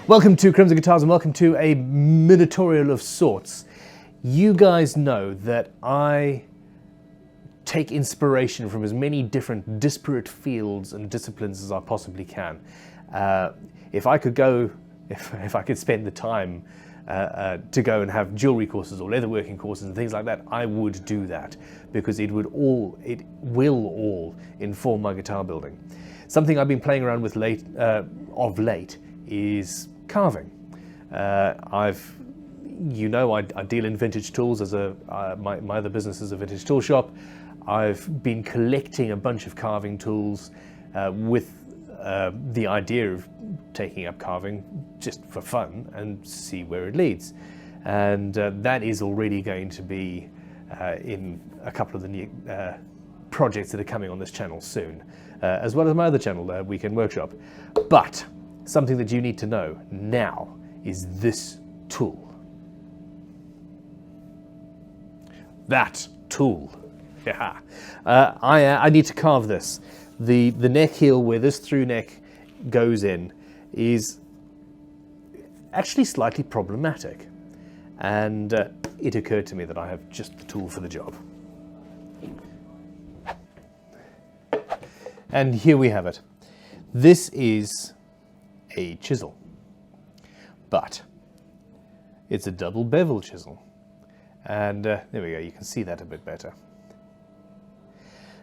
Welcome to Crimson Guitars and welcome to a Mini-torial of sorts. You guys know that I take inspiration from as many different disparate fields and disciplines as I possibly can. If I could spend the time to go and have jewelry courses or leatherworking courses and things like that, I would do that because it will all inform my guitar building. Something I've been playing around with of late is carving. I deal in vintage tools as my other business is a vintage tool shop. I've been collecting a bunch of carving tools with the idea of taking up carving just for fun and see where it leads. And that is already going to be in a couple of the new projects that are coming on this channel soon, as well as my other channel, Weekend Workshop. But something that you need to know now is this tool. That tool. Yeah. I need to carve this. The neck heel where this through neck goes in is actually slightly problematic. And it occurred to me that I have just the tool for the job. And here we have it. This is a chisel, but it's a double bevel chisel. And there we go, you can see that a bit better.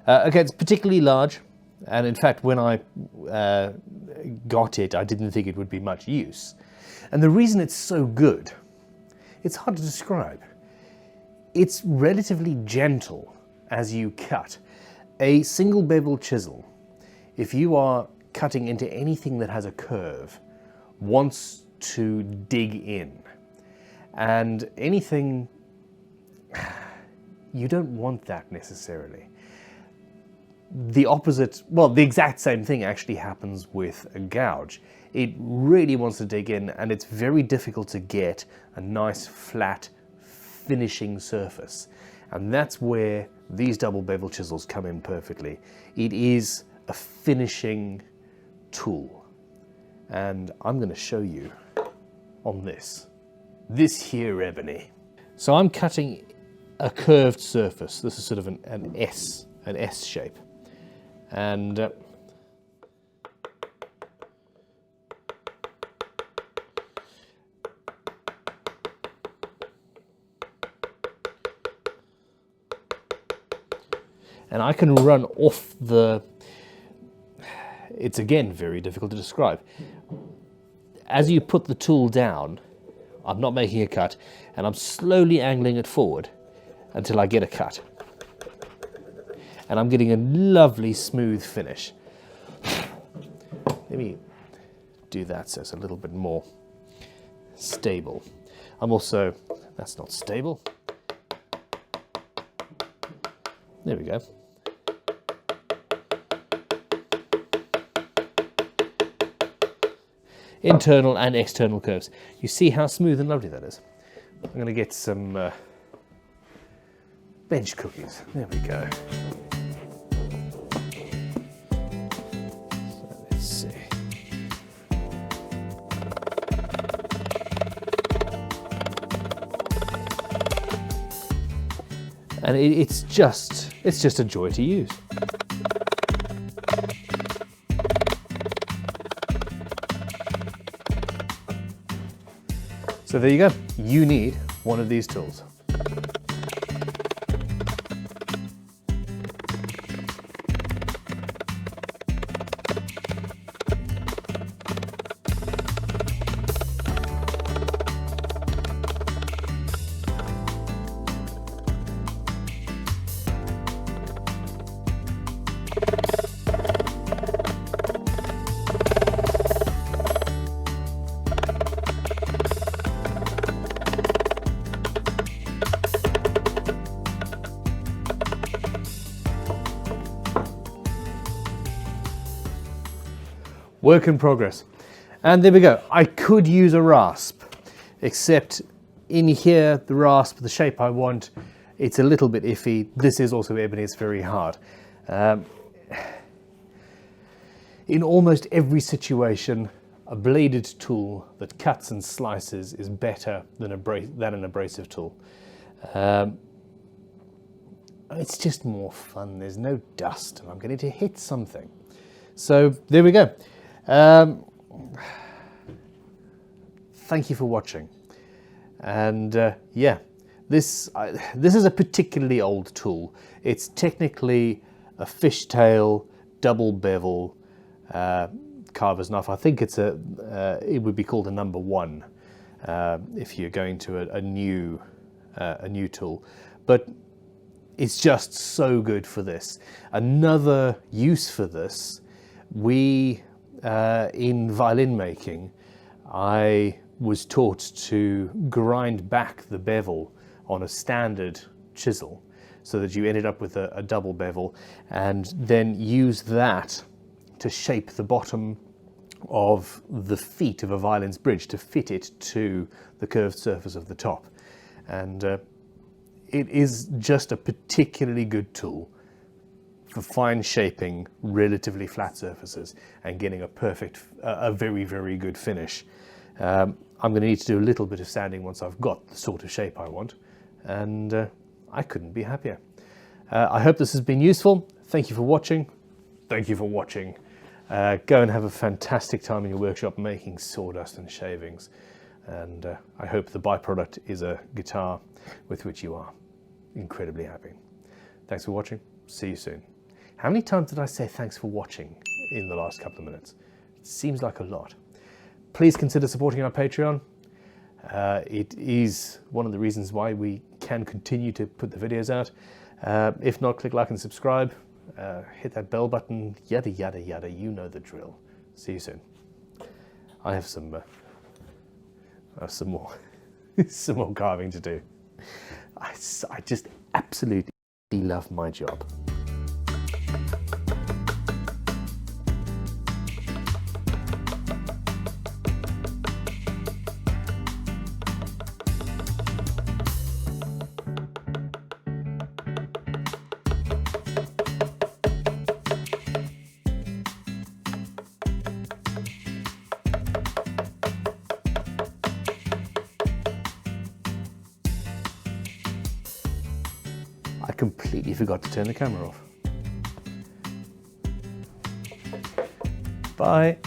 Okay, it's particularly large, and in fact when I got it, I didn't think it would be much use. And the reason it's so good, it's hard to describe. It's relatively gentle as you cut. A single bevel chisel, if you are cutting into anything that has a curve, wants to dig in. And anything, you don't want that necessarily. The opposite, well, the exact same thing actually happens with a gouge. It really wants to dig in, and it's very difficult to get a nice flat finishing surface. And that's where these double bevel chisels come in perfectly. It is a finishing tool, and I'm going to show you on this here Ebony. So I'm cutting a curved surface. This is sort of an S shape, and I can run off the. It's again very difficult to describe. As you put the tool down, I'm not making a cut, and I'm slowly angling it forward until I get a cut. And I'm getting a lovely smooth finish. Let me do that so it's a little bit more stable. I'm also, that's not stable. There we go. Internal and external curves. You see how smooth and lovely that is? I'm going to get some bench cookies. There we go. So let's see. And it's just a joy to use. So there you go. You need one of these tools. Work in progress. And there we go. I could use a rasp, except in here, the rasp, the shape I want, it's a little bit iffy. This is also ebony, it's very hard. In almost every situation, a bladed tool that cuts and slices is better than an abrasive tool. It's just more fun. There's no dust, and I'm going to hit something. So there we go. Thank you for watching. And yeah, this is a particularly old tool. It's technically a fishtail, double bevel, carver's knife. I think it's it would be called a number 1 if you're going to a new tool. But it's just so good for this. Another use for this, in violin making, I was taught to grind back the bevel on a standard chisel so that you ended up with a double bevel, and then use that to shape the bottom of the feet of a violin's bridge to fit it to the curved surface of the top. And it is just a particularly good tool for fine shaping relatively flat surfaces and getting a very, very good finish. I'm going to need to do a little bit of sanding once I've got the sort of shape I want, and I couldn't be happier. I hope this has been useful. Thank you for watching. Thank you for watching. Go and have a fantastic time in your workshop making sawdust and shavings. And I hope the byproduct is a guitar with which you are incredibly happy. Thanks for watching. See you soon. How many times did I say thanks for watching in the last couple of minutes? It seems like a lot. Please consider supporting our Patreon. It is one of the reasons why we can continue to put the videos out. If not, click like and subscribe. Hit that bell button, yada yada yada, you know the drill. See you soon. I have some more some more carving to do. I just absolutely love my job. I completely forgot to turn the camera off. Bye.